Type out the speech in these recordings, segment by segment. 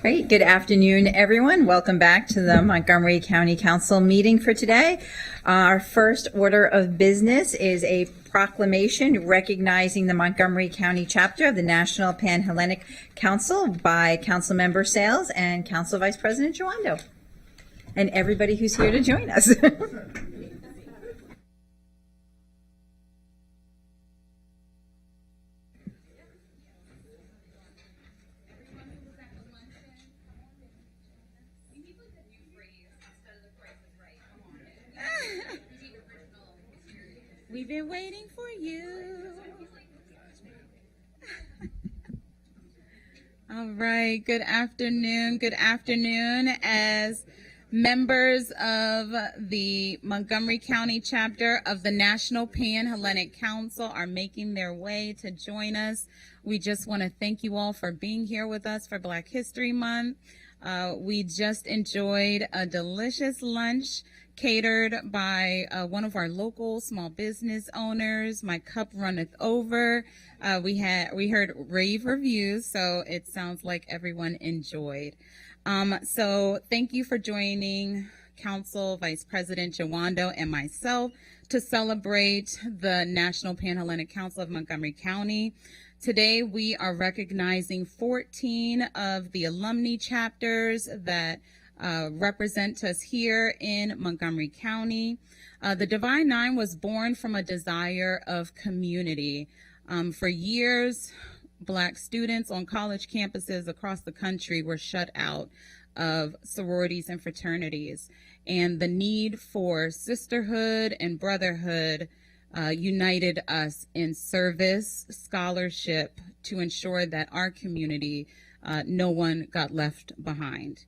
Great. Good afternoon, everyone. Welcome back to the Montgomery County Council meeting for today. Our first order of business is a proclamation recognizing the Montgomery County chapter of the National Pan-Hellenic Council by Councilmember Sales and Council Vice President Jawando, and everybody who's here to join us. We've been waiting for you. All right. Good afternoon. Good afternoon. As members of the Montgomery County chapter of the National Pan-Hellenic Council are making their way to join us, we just want to thank you all for being here with us for Black History Month. We just enjoyed a delicious lunch catered by one of our local small business owners. My cup runneth over. We heard rave reviews, so it sounds like everyone enjoyed. So thank you for joining Council Vice President Jawando and myself to celebrate the National Pan-Hellenic Council of Montgomery County. Today, we are recognizing 14 of the alumni chapters that represent us here in Montgomery County. The Divine Nine was born from a desire of community. For years, Black students on college campuses across the country were shut out of sororities and fraternities, and the need for sisterhood and brotherhood united us in service, scholarship, to ensure that our community, no one got left behind.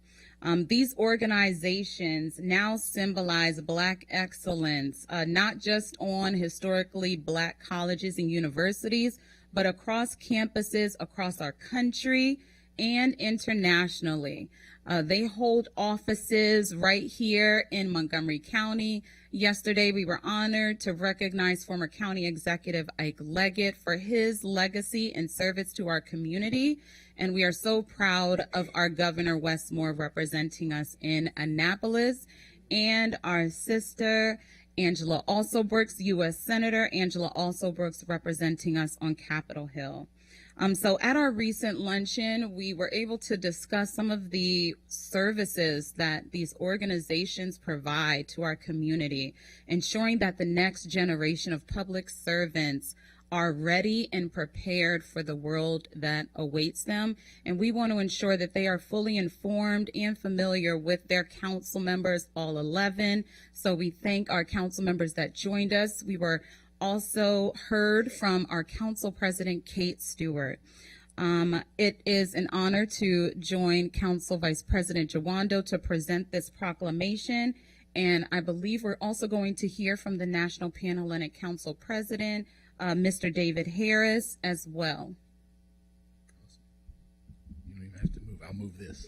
These organizations now symbolize Black excellence, not just on historically Black colleges and universities, but across campuses across our country and internationally. They hold offices right here in Montgomery County. Yesterday, we were honored to recognize former County Executive Ike Leggett for his legacy and service to our community. And we are so proud of our Governor Wes Moore representing us in Annapolis, and our sister Angela Alsobrooks, U.S. Senator Angela Alsobrooks, representing us on Capitol Hill. So at our recent luncheon, we were able to discuss some of the services that these organizations provide to our community, ensuring that the next generation of public servants are ready and prepared for the world that awaits them. And we want to ensure that they are fully informed and familiar with their council members, all 11. So we thank our council members that joined us. We were also heard from our council president, Kate Stewart. It is an honor to join Council Vice President Jawando to present this proclamation. And I believe we're also going to hear from the National Pan-Hellenic Council President, Mr. David Harris, as well. You don't even have to move. I'll move this.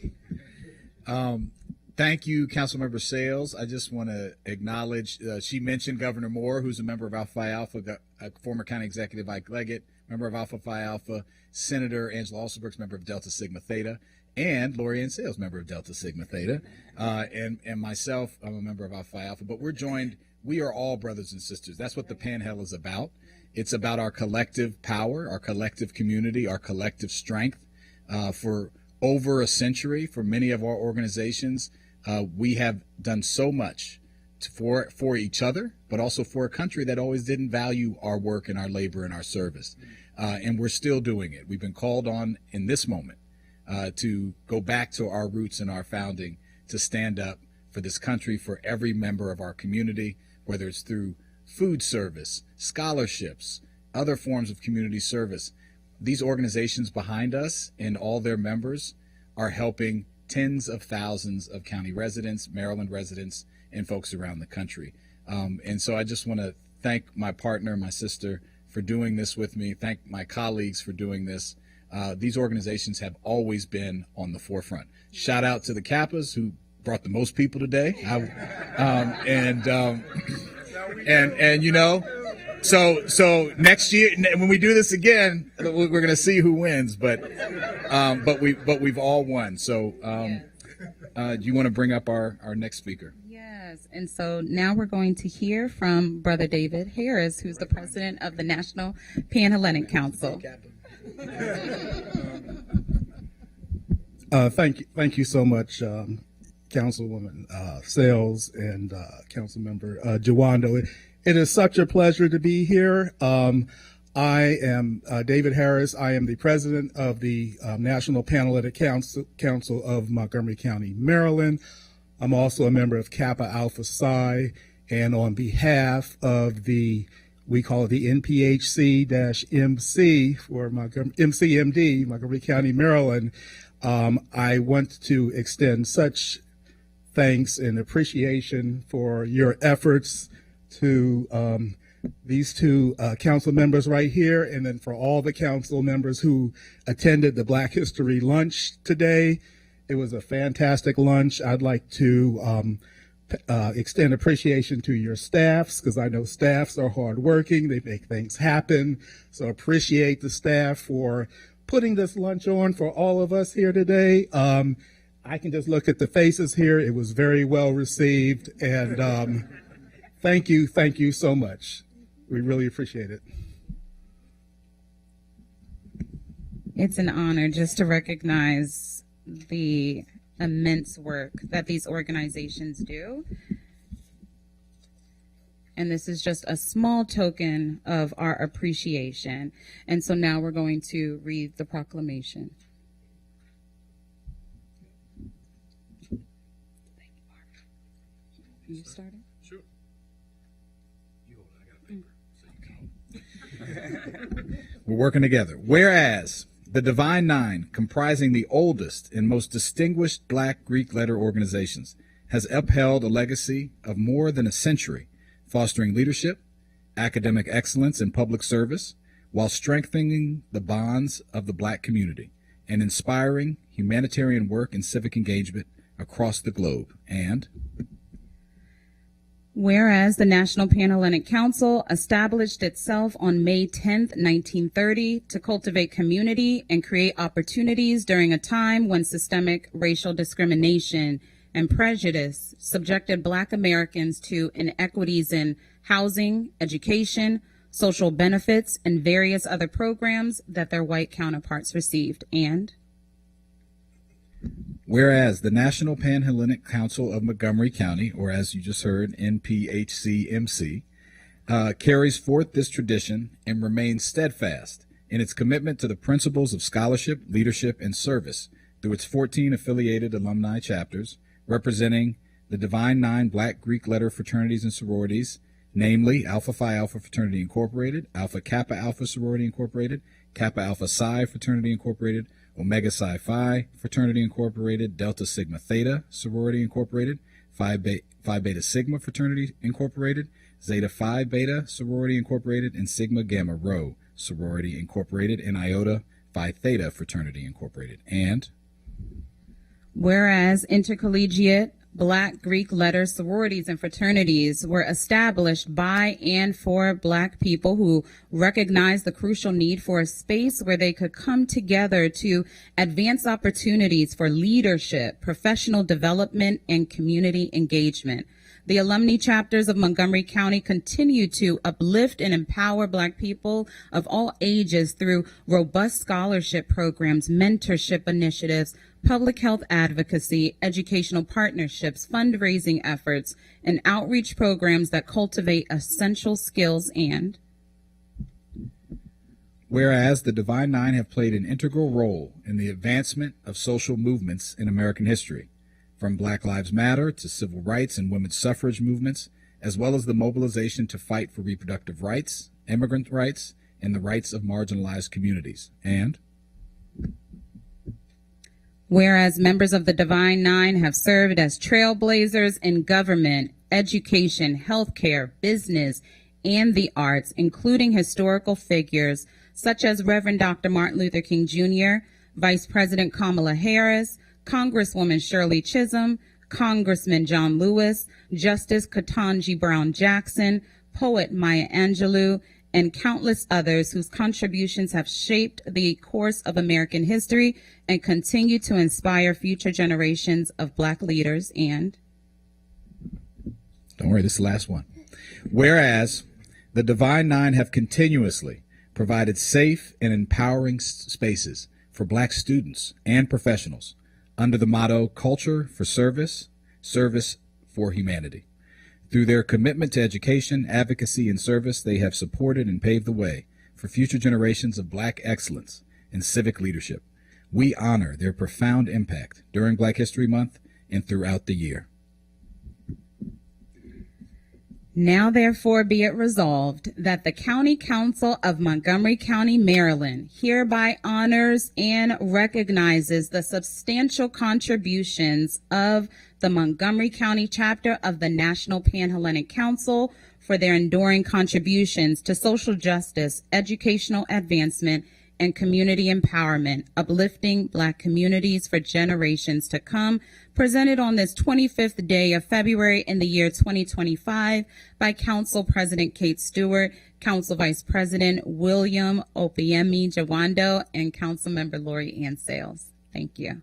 Thank you, Councilmember Sales. I just want to acknowledge, she mentioned Governor Moore, who's a member of Alpha Phi Alpha, former County Executive Ike Leggett, member of Alpha Phi Alpha, Senator Angela Alsobrooks, member of Delta Sigma Theta, and Lorianne Sales, member of Delta Sigma Theta, and myself, I'm a member of Alpha Phi Alpha. But we are all brothers and sisters. That's what the Pan-Hell is about. It's about our collective power, our collective community, our collective strength. For over a century, for many of our organizations, we have done so much for each other, but also for a country that always didn't value our work and our labor and our service. And we're still doing it. We've been called on in this moment to go back to our roots and our founding, to stand up for this country, for every member of our community, whether it's through food service, scholarships, other forms of community service. These organizations behind us and all their members are helping tens of thousands of county residents, Maryland residents, and folks around the country. And so I just want to thank my partner, my sister, for doing this with me. Thank my colleagues for doing this. These organizations have always been on the forefront. Shout out to the Kappas, who brought the most people today. And you know, So next year, when we do this again, we're going to see who wins. But we've all won. So do you want to bring up our next speaker? Yes, and so now we're going to hear from Brother David Harris, who's the president of the National Pan-Hellenic Council. Thank you so much, Councilwoman Sales and Councilmember Jawando. It is such a pleasure to be here. I am David Harris. I am the president of the National Pan-Hellenic Council of Montgomery County, Maryland. I'm also a member of Kappa Alpha Psi, and on behalf of we call it the NPHC-MC for MCMD, Montgomery County, Maryland, I want to extend such thanks and appreciation for your efforts to these two council members right here, and then for all the council members who attended the Black History Lunch today. It was a fantastic lunch. I'd like to extend appreciation to your staffs, because I know staffs are hardworking. They make things happen. So appreciate the staff for putting this lunch on for all of us here today. I can just look at the faces here. It was very well received. And thank you so much. We really appreciate it. It's an honor just to recognize the immense work that these organizations do. And this is just a small token of our appreciation. And so now we're going to read the proclamation. You started? Sure. We're working together. Whereas the Divine Nine, comprising the oldest and most distinguished Black Greek letter organizations, has upheld a legacy of more than a century, fostering leadership, academic excellence, and public service, while strengthening the bonds of the Black community and inspiring humanitarian work and civic engagement across the globe. And whereas the National Pan-Hellenic Council established itself on May 10th, 1930 to cultivate community and create opportunities during a time when systemic racial discrimination and prejudice subjected Black Americans to inequities in housing, education, social benefits, and various other programs that their white counterparts received. And whereas the National Pan-Hellenic Council of Montgomery County, or as you just heard, NPHC-MC, carries forth this tradition and remains steadfast in its commitment to the principles of scholarship, leadership, and service through its 14 affiliated alumni chapters, representing the Divine Nine Black Greek letter fraternities and sororities, namely Alpha Phi Alpha Fraternity Incorporated, Alpha Kappa Alpha Sorority Incorporated, Kappa Alpha Psi Fraternity Incorporated, Omega Psi Phi Fraternity Incorporated, Delta Sigma Theta Sorority Incorporated, Phi Beta Sigma Fraternity Incorporated, Zeta Phi Beta Sorority Incorporated, and Sigma Gamma Rho Sorority Incorporated, and Iota Phi Theta Fraternity Incorporated. And whereas intercollegiate Black Greek letter sororities and fraternities were established by and for Black people who recognized the crucial need for a space where they could come together to advance opportunities for leadership, professional development, and community engagement. The alumni chapters of Montgomery County continue to uplift and empower Black people of all ages through robust scholarship programs, mentorship initiatives, public health advocacy, educational partnerships, fundraising efforts, and outreach programs that cultivate essential skills. And whereas the Divine Nine have played an integral role in the advancement of social movements in American history, from Black Lives Matter to civil rights and women's suffrage movements, as well as the mobilization to fight for reproductive rights, immigrant rights, and the rights of marginalized communities. And whereas members of the Divine Nine have served as trailblazers in government, education, healthcare, business, and the arts, including historical figures such as Reverend Dr. Martin Luther King Jr., Vice President Kamala Harris, Congresswoman Shirley Chisholm, Congressman John Lewis, Justice Ketanji Brown Jackson, poet Maya Angelou, and countless others whose contributions have shaped the course of American history and continue to inspire future generations of Black leaders. And don't worry, this is the last one. Whereas the Divine Nine have continuously provided safe and empowering spaces for Black students and professionals under the motto Culture for Service, Service for Humanity. Through their commitment to education, advocacy, and service, they have supported and paved the way for future generations of Black excellence in civic leadership. We honor their profound impact during Black History Month and throughout the year. now therefore be it resolved that the County Council of Montgomery County, Maryland hereby honors and recognizes the substantial contributions of the Montgomery County chapter of the National Pan-Hellenic Council for their enduring contributions to social justice, educational advancement, and community empowerment, uplifting Black communities for generations to come, presented on this 25th day of February in the year 2025 by Council President Kate Stewart, Council Vice President William Opiemi Jawando, and Council Member Lori Ann Sales. Thank you.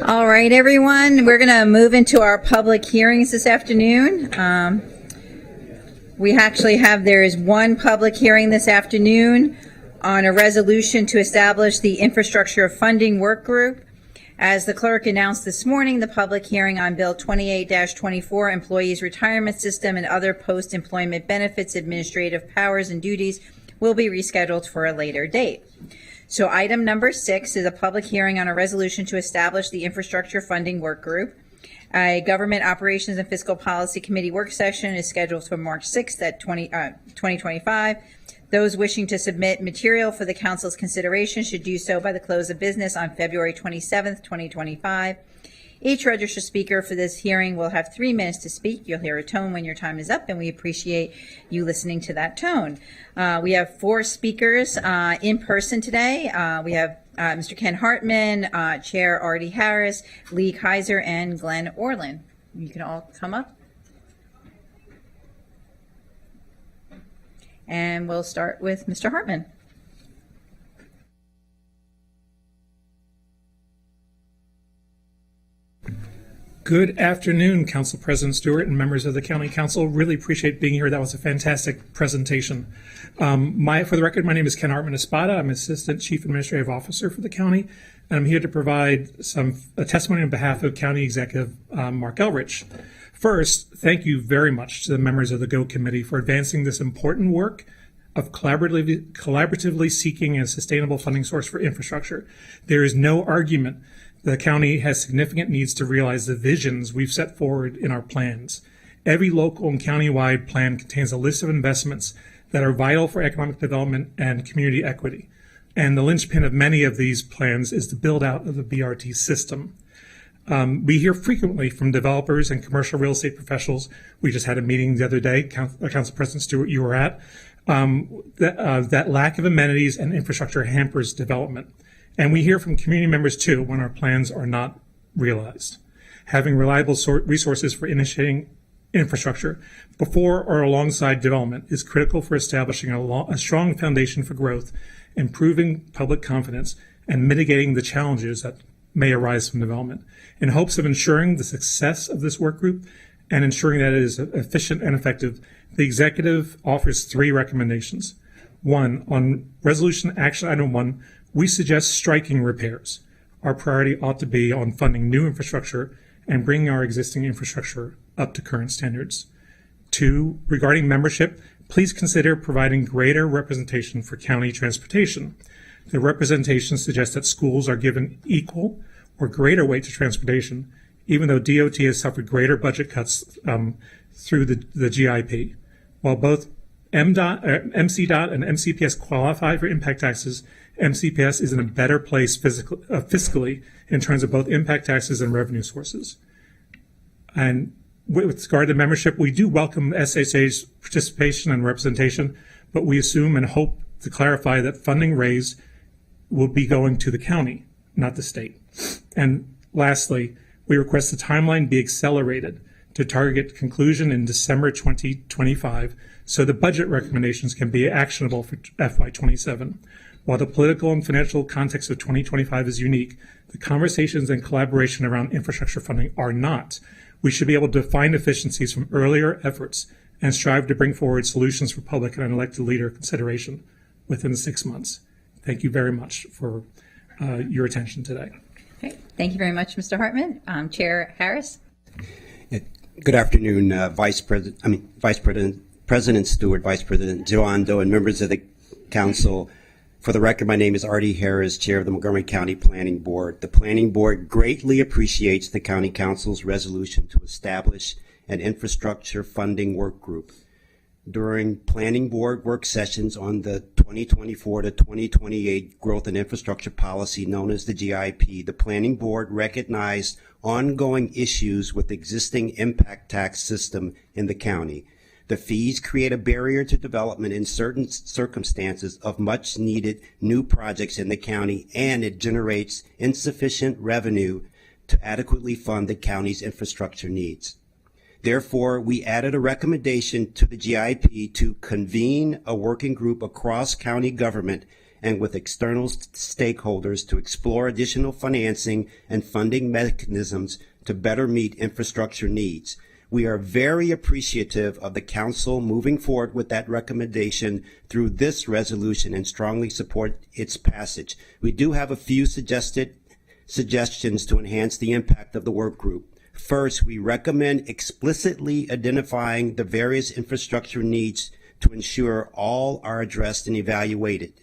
All right, everyone, we're going to move into our public hearings this afternoon. There is one public hearing this afternoon on a resolution to establish the Infrastructure Funding Work Group. As the clerk announced this morning, the public hearing on Bill 28-24, Employees Retirement System and Other Post-Employment Benefits Administrative Powers and Duties, will be rescheduled for a later date. So item number 6 is a public hearing on a resolution to establish the Infrastructure Funding Work Group. A Government Operations and Fiscal Policy Committee work session is scheduled for March 6th at 2025. Those wishing to submit material for the council's consideration should do so by the close of business on February 27th, 2025. Each registered speaker for this hearing will have 3 minutes to speak. You'll hear a tone when your time is up, and we appreciate you listening to that tone. We have 4 speakers in person today. We have Mr. Ken Hartman, Chair Artie Harris, Lee Kaiser, and Glenn Orland. You can all come up. And we'll start with Mr. Hartman. Good afternoon, Council President Stewart and members of the County Council. Really appreciate being here. That was a fantastic presentation. For the record, my name is Ken Hartman Espada. I'm Assistant Chief Administrative Officer for the county, and I'm here to provide a testimony on behalf of County Executive Mark Elrich. First, thank you very much to the members of the GO Committee for advancing this important work of collaboratively seeking a sustainable funding source for infrastructure. There is no argument the county has significant needs to realize the visions we've set forward in our plans. Every local and county-wide plan contains a list of investments that are vital for economic development and community equity. And the linchpin of many of these plans is the build-out of the BRT system. We hear frequently from developers and commercial real estate professionals. We just had a meeting the other day, Council President Stewart, you were at, that lack of amenities and infrastructure hampers development. And we hear from community members too when our plans are not realized. Having reliable resources for initiating infrastructure before or alongside development is critical for establishing a strong foundation for growth, improving public confidence, and mitigating the challenges that may arise from development. In hopes of ensuring the success of this work group and ensuring that it is efficient and effective, the executive offers 3 recommendations. 1, on resolution action item 1, we suggest striking repairs. Our priority ought to be on funding new infrastructure and bringing our existing infrastructure up to current standards. 2, regarding membership, please consider providing greater representation for county transportation. The representation suggests that schools are given equal or greater weight to transportation, even though DOT has suffered greater budget cuts through the GIP. While both MCDOT and MCPS qualify for impact taxes, MCPS is in a better place fiscally in terms of both impact taxes and revenue sources. And with regard to membership, we do welcome SHA's participation and representation, but we assume and hope to clarify that funding raised will be going to the county, not the state. And lastly, we request the timeline be accelerated to target conclusion in December 2025 so the budget recommendations can be actionable for FY27. While the political and financial context of 2025 is unique, the conversations and collaboration around infrastructure funding are not. We should be able to find efficiencies from earlier efforts and strive to bring forward solutions for public and elected leader consideration within 6 months. Thank you very much for your attention today. Okay. Thank you very much, Mr. Hartman. Chair Harris. Good afternoon, President Stewart, Vice President Joando, and members of the council. For the record, my name is Artie Harris, Chair of the Montgomery County Planning Board. The Planning Board greatly appreciates the County Council's resolution to establish an infrastructure funding work group. During Planning Board work sessions on the 2024 to 2028 Growth and Infrastructure Policy known as the GIP, the Planning Board recognized ongoing issues with existing impact tax system in the county. The fees create a barrier to development in certain circumstances of much needed new projects in the county, and it generates insufficient revenue to adequately fund the county's infrastructure needs. Therefore, we added a recommendation to the GIP to convene a working group across county government and with external stakeholders to explore additional financing and funding mechanisms to better meet infrastructure needs. We are very appreciative of the council moving forward with that recommendation through this resolution and strongly support its passage. We do have a few suggestions to enhance the impact of the work group. First, we recommend explicitly identifying the various infrastructure needs to ensure all are addressed and evaluated.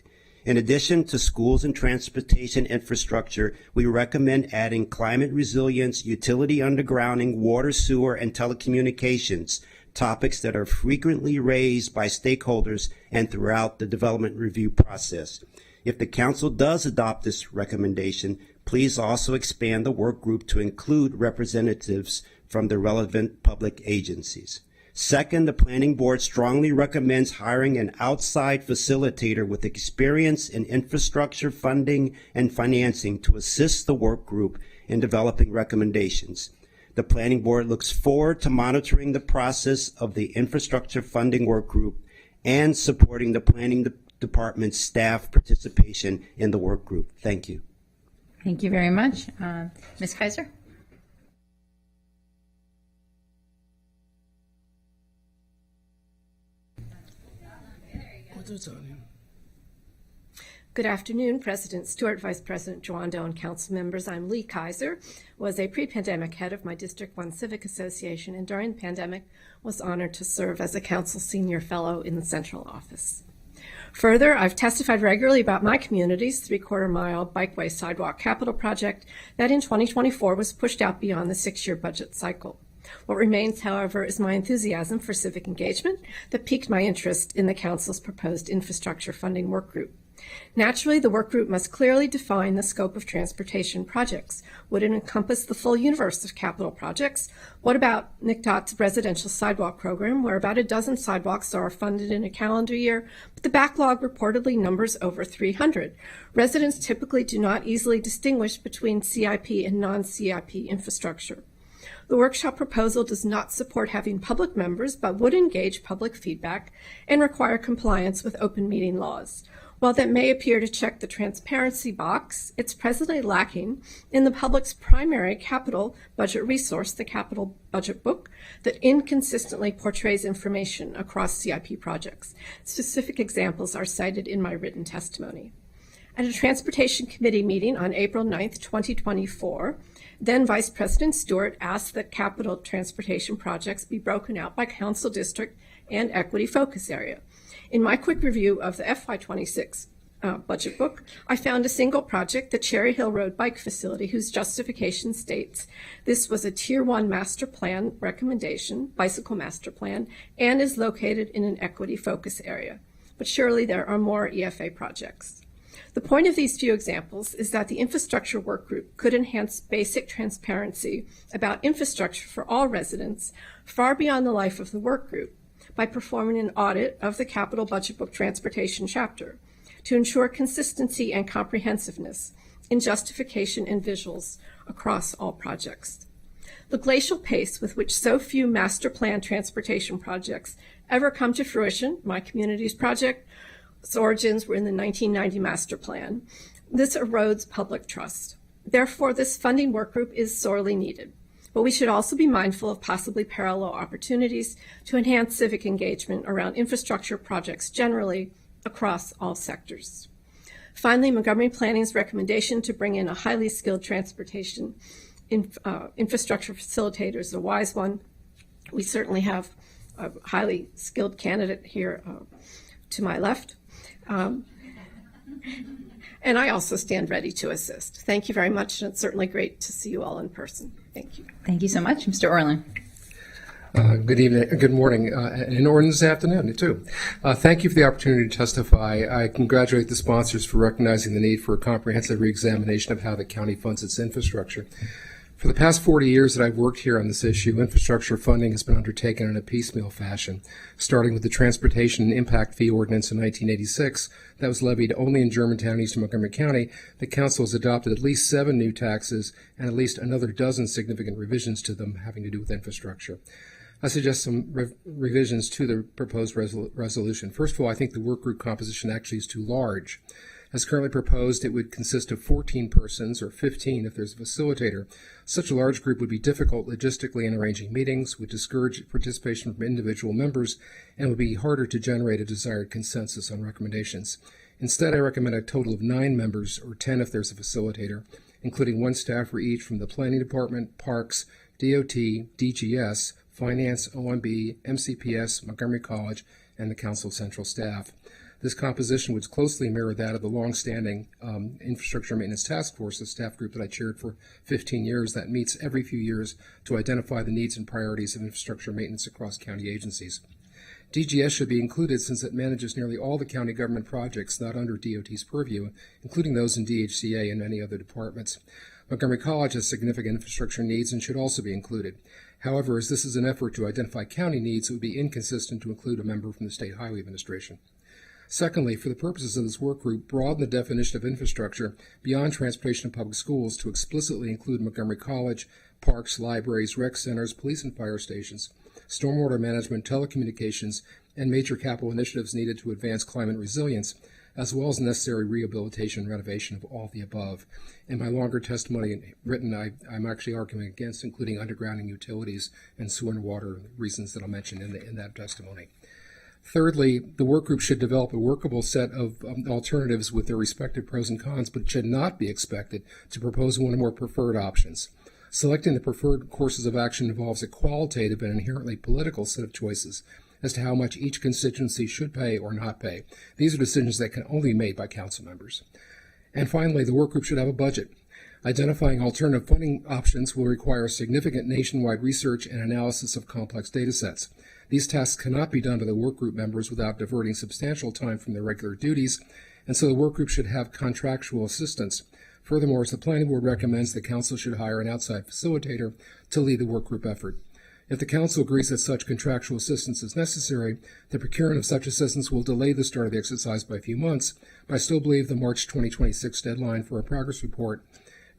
In addition to schools and transportation infrastructure, we recommend adding climate resilience, utility undergrounding, water, sewer, and telecommunications, topics that are frequently raised by stakeholders and throughout the development review process. If the council does adopt this recommendation, please also expand the work group to include representatives from the relevant public agencies. Second, the planning board strongly recommends hiring an outside facilitator with experience in infrastructure funding and financing to assist the work group in developing recommendations. The planning board looks forward to monitoring the process of the infrastructure funding work group and supporting the planning department's staff participation in the work group. Thank you. Thank you very much. Ms. Kaiser? Good afternoon, President Stewart, Vice President Joando, and council members. I'm Lee Kaiser, was a pre-pandemic head of my District 1 Civic Association, and during the pandemic was honored to serve as a council senior fellow in the central office. Further, I've testified regularly about my community's three-quarter-mile bikeway sidewalk capital project that in 2024 was pushed out beyond the 6-year budget cycle. What remains, however, is my enthusiasm for civic engagement that piqued my interest in the council's proposed infrastructure funding work group. Naturally, the work group must clearly define the scope of transportation projects. Would it encompass the full universe of capital projects? What about NCDOT's residential sidewalk program, where about a dozen sidewalks are funded in a calendar year, but the backlog reportedly numbers over 300? Residents typically do not easily distinguish between CIP and non-CIP infrastructure. The workshop proposal does not support having public members, but would engage public feedback and require compliance with open meeting laws. While that may appear to check the transparency box, it's presently lacking in the public's primary capital budget resource, the Capital Budget Book, that inconsistently portrays information across CIP projects. Specific examples are cited in my written testimony. At a Transportation Committee meeting on April 9th, 2024, then Vice President Stewart asked that capital transportation projects be broken out by council district and equity focus area. In my quick review of the FY26 budget book, I found a single project, the Cherry Hill Road Bike Facility, whose justification states this was a Tier 1 master plan recommendation, bicycle master plan, and is located in an equity focus area. But surely there are more EFA projects. The point of these few examples is that the infrastructure work group could enhance basic transparency about infrastructure for all residents far beyond the life of the work group by performing an audit of the Capital Budget Book Transportation chapter to ensure consistency and comprehensiveness in justification and visuals across all projects. The glacial pace with which so few master plan transportation projects ever come to fruition, my community's project, its origins were in the 1990 master plan. This erodes public trust. Therefore, this funding work group is sorely needed. But we should also be mindful of possibly parallel opportunities to enhance civic engagement around infrastructure projects generally across all sectors. Finally, Montgomery Planning's recommendation to bring in a highly skilled transportation infrastructure facilitator is a wise one. We certainly have a highly skilled candidate here to my left. And I also stand ready to assist. Thank you very much, and it's certainly great to see you all in person. Thank you. Thank you so much. Mr. Orlin. Good evening, good morning, and in Orlin this afternoon, too. Thank you for the opportunity to testify. I congratulate the sponsors for recognizing the need for a comprehensive reexamination of how the county funds its infrastructure. For the past 40 years that I've worked here on this issue, infrastructure funding has been undertaken in a piecemeal fashion, starting with the Transportation Impact Fee Ordinance in 1986 that was levied only in Germantown, Eastern Montgomery County. The council has adopted at least 7 new taxes and at least another dozen significant revisions to them having to do with infrastructure. I suggest some revisions to the proposed resolution. First of all, I think the work group composition actually is too large. As currently proposed, it would consist of 14 persons, or 15 if there's a facilitator. Such a large group would be difficult logistically in arranging meetings, would discourage participation from individual members, and would be harder to generate a desired consensus on recommendations. Instead, I recommend a total of 9 members, or 10 if there's a facilitator, including 1 staffer each from the Planning Department, Parks, DOT, DGS, Finance, OMB, MCPS, Montgomery College, and the Council Central staff. This composition would closely mirror that of the long-standing Infrastructure Maintenance Task Force, a staff group that I chaired for 15 years that meets every few years to identify the needs and priorities of infrastructure maintenance across county agencies. DGS should be included since it manages nearly all the county government projects not under DOT's purview, including those in DHCA and many other departments. Montgomery College has significant infrastructure needs and should also be included. However, as this is an effort to identify county needs, it would be inconsistent to include a member from the State Highway Administration. Secondly, for the purposes of this work group, broaden the definition of infrastructure beyond transportation and public schools to explicitly include Montgomery College, parks, libraries, rec centers, police and fire stations, stormwater management, telecommunications, and major capital initiatives needed to advance climate resilience, as well as necessary rehabilitation and renovation of all the above. In my longer testimony written, I'm actually arguing against including undergrounding utilities and sewer and water, reasons that I'll mention in that testimony. Thirdly, the work group should develop a workable set of alternatives with their respective pros and cons, but should not be expected to propose one or more preferred options. Selecting the preferred courses of action involves a qualitative and inherently political set of choices as to how much each constituency should pay or not pay. These are decisions that can only be made by council members. And finally, the work group should have a budget. Identifying alternative funding options will require significant nationwide research and analysis of complex data sets. These tasks cannot be done by the work group members without diverting substantial time from their regular duties, and so the work group should have contractual assistance. Furthermore, as the Planning Board recommends, the Council should hire an outside facilitator to lead the work group effort. If the Council agrees that such contractual assistance is necessary, the procurement of such assistance will delay the start of the exercise by a few months, but I still believe the March 2026 deadline for a progress report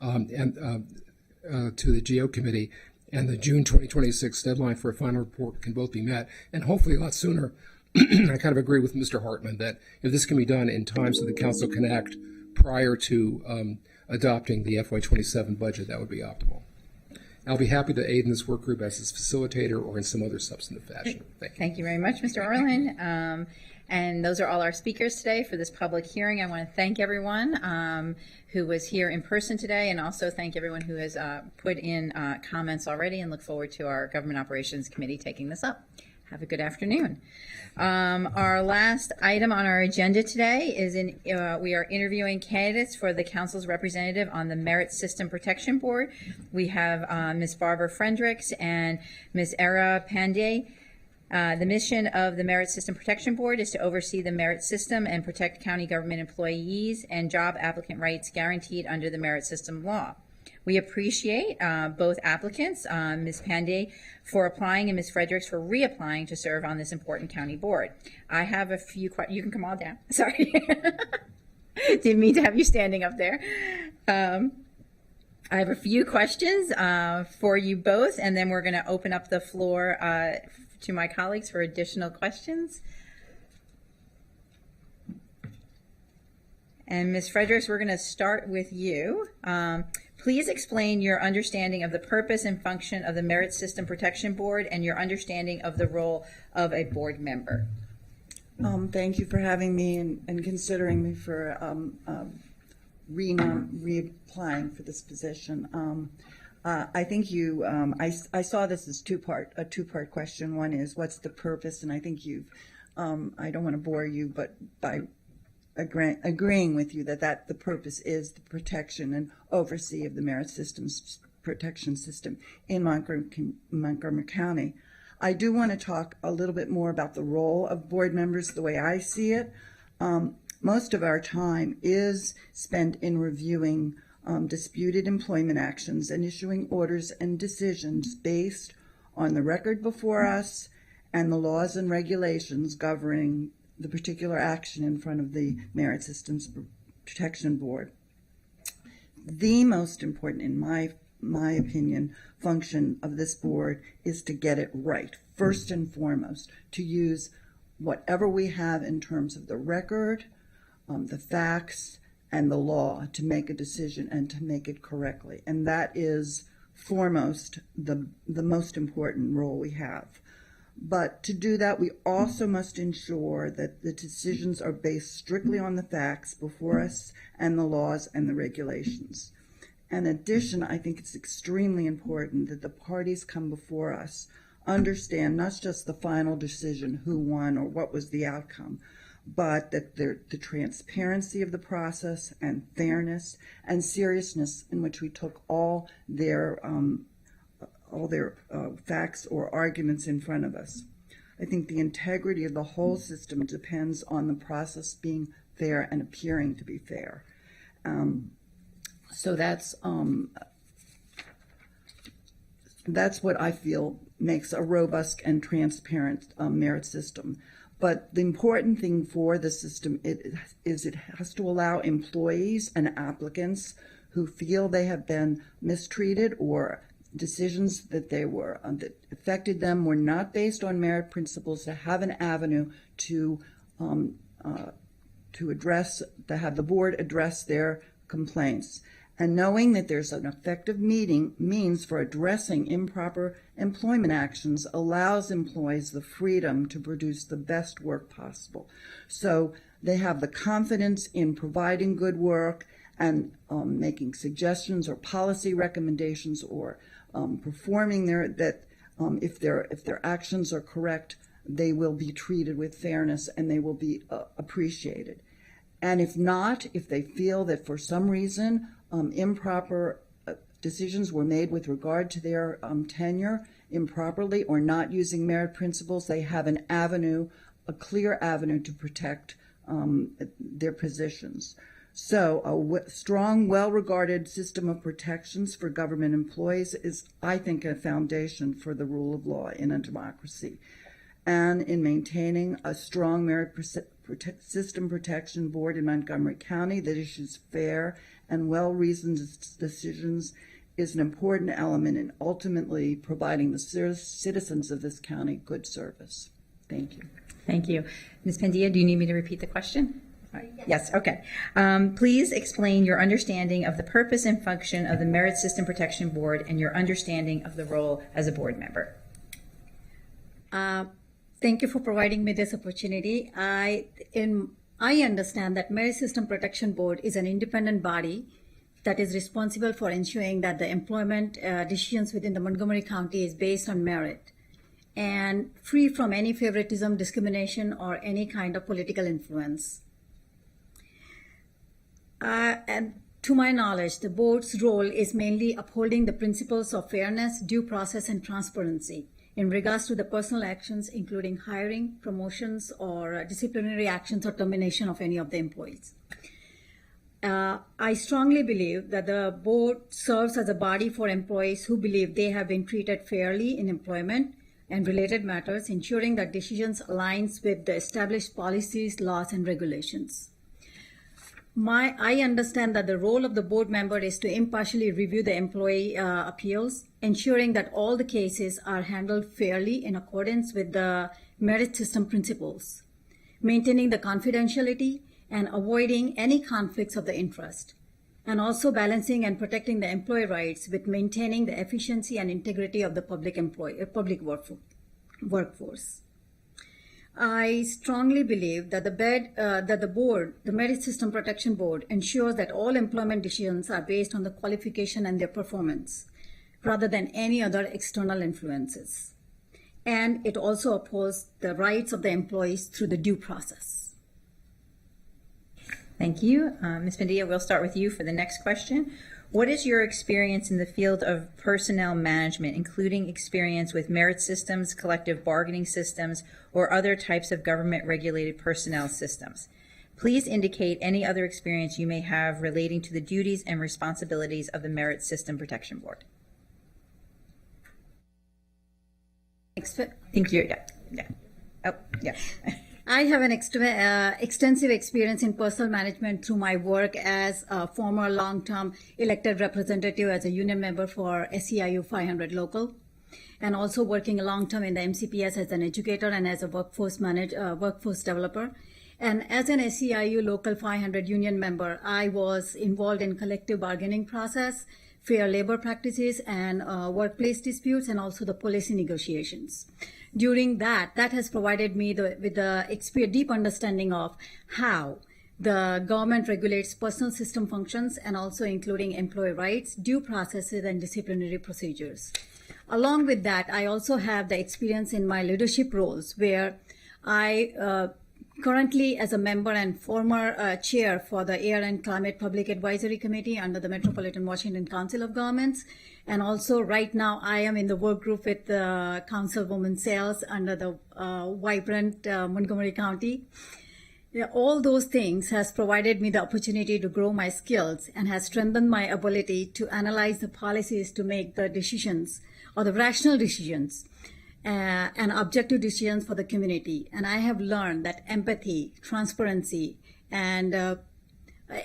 to the GO Committee and the June 2026 deadline for a final report can both be met, and hopefully a lot sooner. I kind of agree with Mr. Hartman that if this can be done in time so the Council can act prior to adopting the FY27 budget, that would be optimal. I'll be happy to aid in this work group as its facilitator or in some other substantive fashion. Thank you. Thank you very much, Mr. Orlin. And those are all our speakers today for this public hearing. I want to thank everyone who was here in person today, and also thank everyone who has put in comments already, and look forward to our Government Operations Committee taking this up. Have a good afternoon. Our last item on our agenda today is we are interviewing candidates for the Council's representative on the Merit System Protection Board. We have Ms. Barbara Fredericks and Ms. Era Pandey. The mission of the Merit System Protection Board is to oversee the merit system and protect county government employees and job applicant rights guaranteed under the Merit System law. We appreciate both applicants, Ms. Pandey for applying and Ms. Fredericks for reapplying to serve on this important county board. I have a few questions. You can come all down. Sorry. Didn't mean to have you standing up there. I have a few questions for you both, and then we're going to open up the floor to my colleagues for additional questions. And Ms. Fredericks, we're going to start with you. Please explain your understanding of the purpose and function of the Merit System Protection Board and your understanding of the role of a board member. Thank you for having me and considering me for reapplying for this position. I think I saw this as a two-part question. One is, what's the purpose? And I think I don't want to bore you, but by agreeing with you that the purpose is the protection and oversee of the merit systems protection system in Montgomery County. I do want to talk a little bit more about the role of board members, the way I see it. Most of our time is spent in reviewing disputed employment actions and issuing orders and decisions based on the record before us and the laws and regulations governing the particular action in front of the Merit Systems Protection Board. The most important, in my opinion, function of this board is to get it right. First and foremost, to use whatever we have in terms of the record, the facts, and the law to make a decision and to make it correctly. And that is foremost the most important role we have. But to do that, we also must ensure that the decisions are based strictly on the facts before us and the laws and the regulations. In addition, I think it's extremely important that the parties come before us understand not just the final decision, who won or what was the outcome, but that the transparency of the process and fairness and seriousness in which we took all their facts or arguments in front of us. I think the integrity of the whole system depends on the process being fair and appearing to be fair. So that's what I feel makes a robust and transparent merit system. But the important thing for the system is it has to allow employees and applicants who feel they have been mistreated or decisions that that affected them were not based on merit principles to have an avenue to have the board address their complaints. And knowing that there's an effective means for addressing improper employment actions allows employees the freedom to produce the best work possible. So they have the confidence in providing good work and making suggestions or policy recommendations or performing if their actions are correct, they will be treated with fairness and they will be appreciated. And if not, if they feel that for some reason improper decisions were made with regard to their tenure improperly or not using merit principles, they have an avenue, a clear avenue to protect their positions. So a strong, well-regarded system of protections for government employees is, I think, a foundation for the rule of law in a democracy. And in maintaining a strong merit system protection board in Montgomery County that issues fair and well-reasoned decisions is an important element in ultimately providing the citizens of this county good service. Thank you. Thank you. Ms. Pendia, do you need me to repeat the question? Yes, okay. Please explain your understanding of the purpose and function of the Merit System Protection Board and your understanding of the role as a board member. Thank you for providing me this opportunity. I understand that Merit System Protection Board is an independent body that is responsible for ensuring that the employment decisions within the Montgomery County is based on merit and free from any favoritism, discrimination, or any kind of political influence. And to my knowledge, the board's role is mainly upholding the principles of fairness, due process, and transparency in regards to the personal actions, including hiring, promotions, or disciplinary actions or termination of any of the employees. I strongly believe that the board serves as a body for employees who believe they have been treated fairly in employment and related matters, ensuring that decisions aligns with the established policies, laws, and regulations. I understand that the role of the board member is to impartially review the employee appeals, ensuring that all the cases are handled fairly in accordance with the merit system principles, maintaining the confidentiality and avoiding any conflicts of the interest, and also balancing and protecting the employee rights with maintaining the efficiency and integrity of the public workforce. I strongly believe that the Merit System Protection Board ensures that all employment decisions are based on the qualification and their performance, rather than any other external influences. And it also upholds the rights of the employees through the due process. Thank you. Ms. Pendia, we'll start with you for the next question. What is your experience in the field of personnel management, including experience with merit systems, collective bargaining systems, or other types of government-regulated personnel systems? Please indicate any other experience you may have relating to the duties and responsibilities of the Merit System Protection Board. I have an extensive experience in personnel management through my work as a former long-term elected representative as a union member for SEIU 500 local, and also working long-term in the MCPS as an educator and as a workforce developer. And as an SEIU Local 500 union member, I was involved in collective bargaining process, fair labor practices, and workplace disputes, and also the policy negotiations. During that has provided me with the deep understanding of how the government regulates personal system functions and also including employee rights, due processes, and disciplinary procedures. Along with that, I also have the experience in my leadership roles where I currently as a member and former chair for the Air and Climate Public Advisory Committee under the Metropolitan Washington Council of Governments. And also right now I am in the work group with the Councilwoman Sales under the vibrant Montgomery County. Yeah, all those things has provided me the opportunity to grow my skills and has strengthened my ability to analyze the policies to make the decisions or the rational decisions and objective decisions for the community. And I have learned that empathy, transparency, and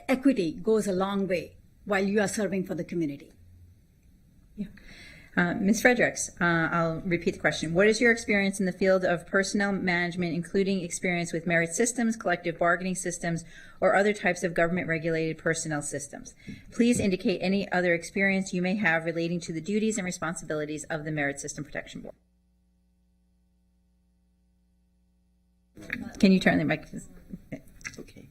equity goes a long way while you are serving for the community. Ms. Fredericks, I'll repeat the question. What is your experience in the field of personnel management, including experience with merit systems, collective bargaining systems, or other types of government-regulated personnel systems? Please indicate any other experience you may have relating to the duties and responsibilities of the Merit System Protection Board. Can you turn the mic? Okay.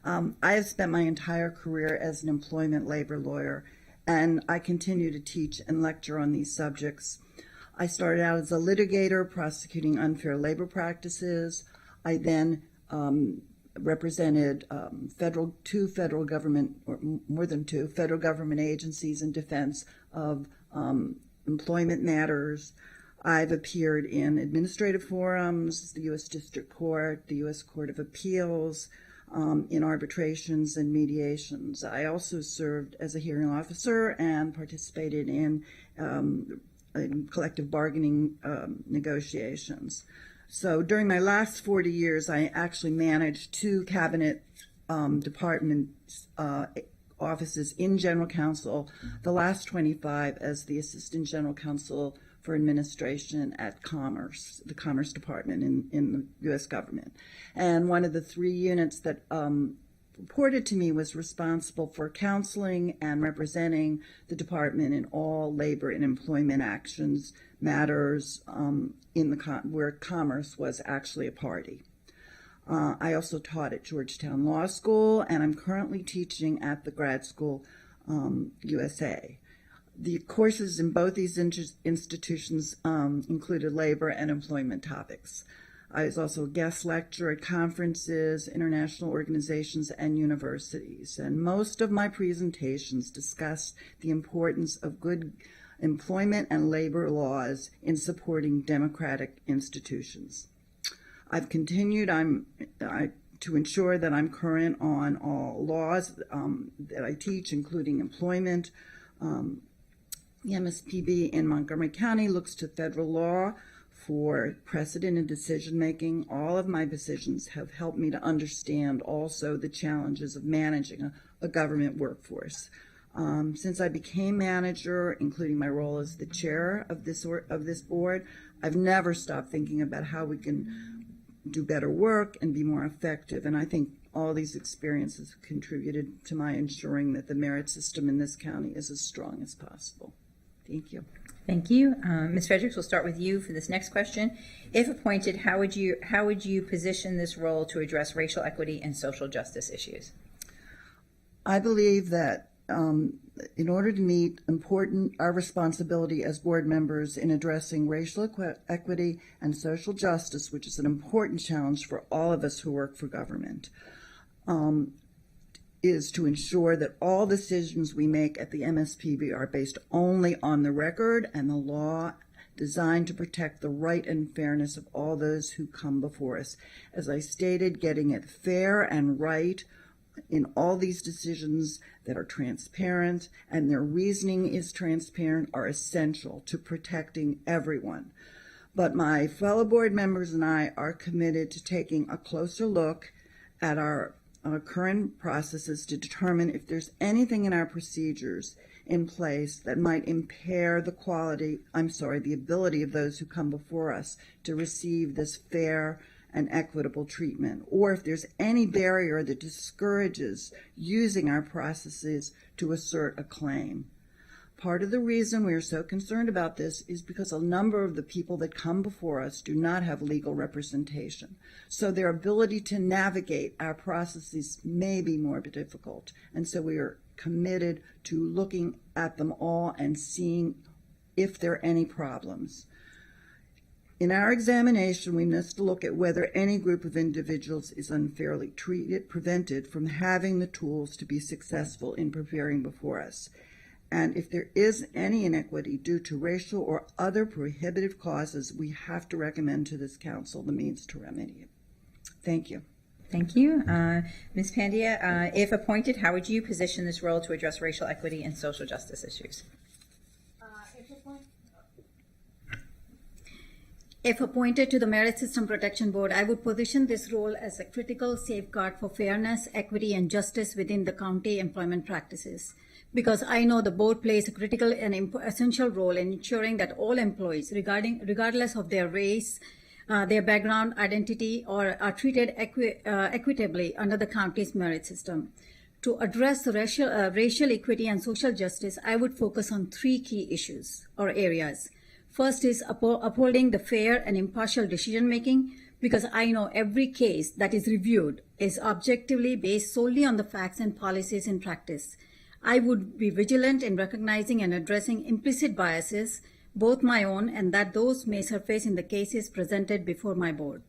I have spent my entire career as an employment labor lawyer, and I continue to teach and lecture on these subjects. I started out as a litigator prosecuting unfair labor practices. I then represented two federal government, or more than two, federal government agencies in defense of employment matters. I've appeared in administrative forums, the U.S. District Court, the U.S. Court of Appeals, in arbitrations and mediations. I also served as a hearing officer and participated in collective bargaining negotiations. So during my last 40 years, I actually managed two cabinet department offices in general counsel, the last 25 as the assistant general counsel for administration at Commerce, the Commerce Department in the U.S. government. And one of the three units that reported to me was responsible for counseling and representing the department in all labor and employment actions matters where Commerce was actually a party. I also taught at Georgetown Law School, and I'm currently teaching at the Grad School USA. The courses in both these institutions included labor and employment topics. I was also a guest lecturer at conferences, international organizations, and universities. And most of my presentations discussed the importance of good employment and labor laws in supporting democratic institutions. I've continued to ensure that I'm current on all laws that I teach, including employment. The MSPB in Montgomery County looks to federal law for precedent and decision-making. All of my positions have helped me to understand also the challenges of managing a government workforce. Since I became manager, including my role as the chair of this board, I've never stopped thinking about how we can do better work and be more effective. And I think all these experiences have contributed to my ensuring that the merit system in this county is as strong as possible. Thank you. Thank you. Ms. Fredericks, we'll start with you for this next question. If appointed, how would you position this role to address racial equity and social justice issues? I believe that in order to meet our responsibility as board members in addressing racial equity and social justice, which is an important challenge for all of us who work for government, is to ensure that all decisions we make at the MSPB are based only on the record and the law, designed to protect the right and fairness of all those who come before us. As I stated, getting it fair and right in all these decisions that are transparent and their reasoning is transparent are essential to protecting everyone. But my fellow board members and I are committed to taking a closer look at our current processes to determine if there's anything in our procedures in place that might impair the ability of those who come before us to receive this fair and equitable treatment, or if there's any barrier that discourages using our processes to assert a claim. Part of the reason we are so concerned about this is because a number of the people that come before us do not have legal representation. So their ability to navigate our processes may be more difficult. And so we are committed to looking at them all and seeing if there are any problems. In our examination, we must look at whether any group of individuals is unfairly prevented from having the tools to be successful in preparing before us. And if there is any inequity due to racial or other prohibitive causes, we have to recommend to this council the means to remedy it. Thank you. Thank you. Ms. Pandya, if appointed, how would you position this role to address racial equity and social justice issues? If appointed to the Merit System Protection Board, I would position this role as a critical safeguard for fairness, equity, and justice within the county employment practices. Because I know the board plays a critical and essential role in ensuring that all employees, regardless of their race, their background, identity, or are treated equitably under the county's merit system. To address the racial equity and social justice, I would focus on 3 key issues or areas. First is upholding the fair and impartial decision making, because I know every case that is reviewed is objectively based solely on the facts and policies in practice. I would be vigilant in recognizing and addressing implicit biases, both my own and that those may surface in the cases presented before my board.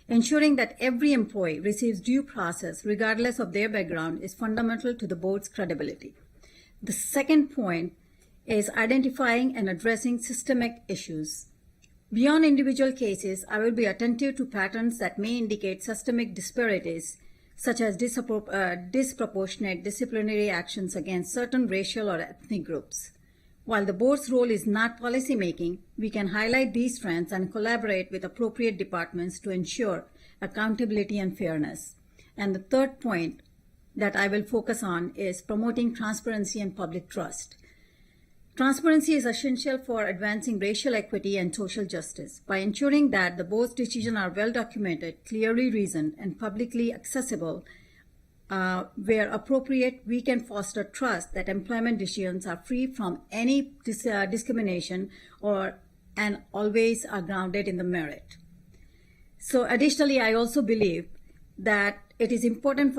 Ensuring that every employee receives due process regardless of their background is fundamental to the board's credibility. The second point is identifying and addressing systemic issues. Beyond individual cases, I will be attentive to patterns that may indicate systemic disparities, such as disproportionate disciplinary actions against certain racial or ethnic groups. While the board's role is not policy making, we can highlight these trends and collaborate with appropriate departments to ensure accountability and fairness. And the third point that I will focus on is promoting transparency and public trust. Transparency is essential for advancing racial equity and social justice. By ensuring that the board's decisions are well documented, clearly reasoned, and publicly accessible, where appropriate, we can foster trust that employment decisions are free from any discrimination and always are grounded in the merit. So additionally, I also believe that it is important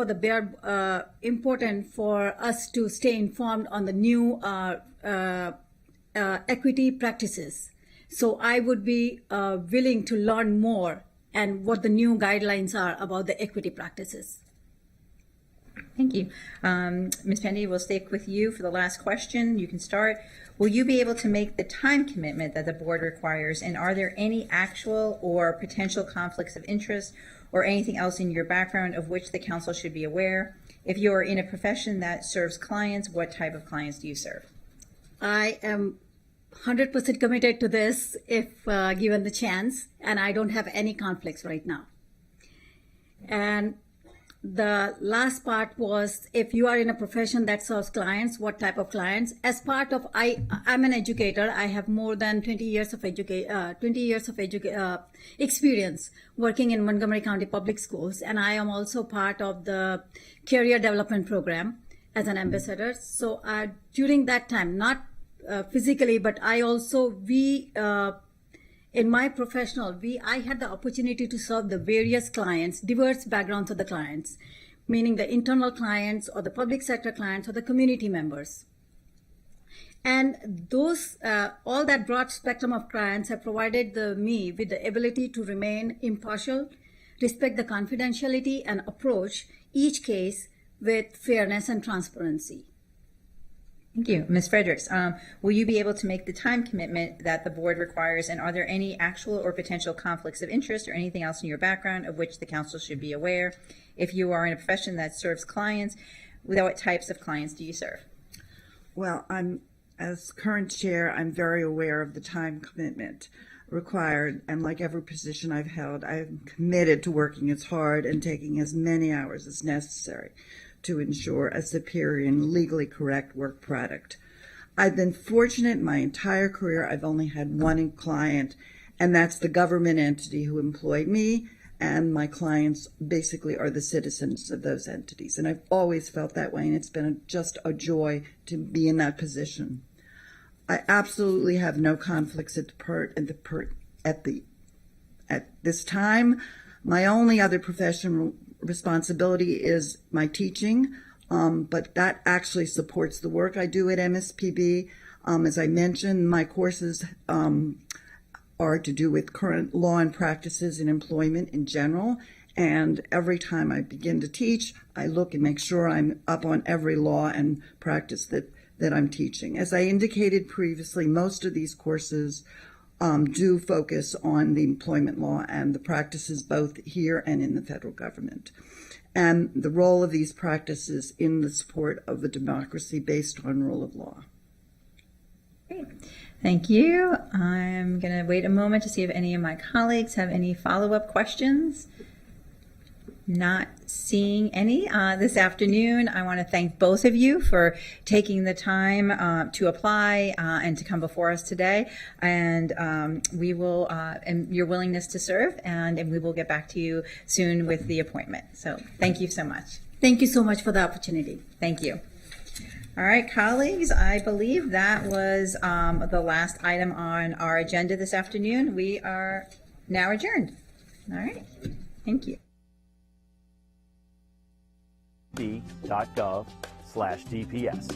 for us to stay informed on the new equity practices. So I would be willing to learn more and what the new guidelines are about the equity practices. Thank you. Ms. Pandya, we'll stay with you for the last question. You can start. Will you be able to make the time commitment that the board requires, and are there any actual or potential conflicts of interest or anything else in your background of which the council should be aware? If you are in a profession that serves clients, what type of clients do you serve? I am 100% committed to this if given the chance, and I don't have any conflicts right now. And the last part was, if you are in a profession that serves clients, what type of clients? As part of, I'm an educator. I have more than 20 years of experience working in Montgomery County Public Schools, and I am also part of the career development program as an ambassador. So during that time, not physically, but I also, in my professional, I had the opportunity to serve the various clients, diverse backgrounds of the clients, meaning the internal clients or the public sector clients or the community members. And those, all that broad spectrum of clients have provided me with the ability to remain impartial, respect the confidentiality, and approach each case with fairness and transparency. Thank you. Ms. Fredericks, will you be able to make the time commitment that the board requires, and are there any actual or potential conflicts of interest or anything else in your background of which the council should be aware? If you are in a profession that serves clients, what types of clients do you serve? Well, as current chair, I'm very aware of the time commitment required, and like every position I've held, I'm committed to working as hard and taking as many hours as necessary to ensure a superior and legally correct work product. I've been fortunate my entire career. I've only had one client, and that's the government entity who employed me and my clients basically are the citizens of those entities. And I've always felt that way, and it's been just a joy to be in that position. I absolutely have no conflicts at this time. My only other professional responsibility is my teaching, but that actually supports the work I do at MSPB. As I mentioned, my courses are to do with current law and practices in employment in general. And every time I begin to teach, I look and make sure I'm up on every law and practice that I'm teaching. As I indicated previously, most of these courses do focus on the employment law and the practices both here and in the federal government, and the role of these practices in the support of the democracy based on rule of law. Great. Thank you. I'm going to wait a moment to see if any of my colleagues have any follow-up questions. Not seeing any this afternoon. I want to thank both of you for taking the time to apply and to come before us today. And we will, and your willingness to serve, and we will get back to you soon with the appointment. So thank you so much. Thank you so much for the opportunity. Thank you. All right, colleagues, I believe that was the last item on our agenda this afternoon. We are now adjourned. All right. Thank you. .gov/DPS.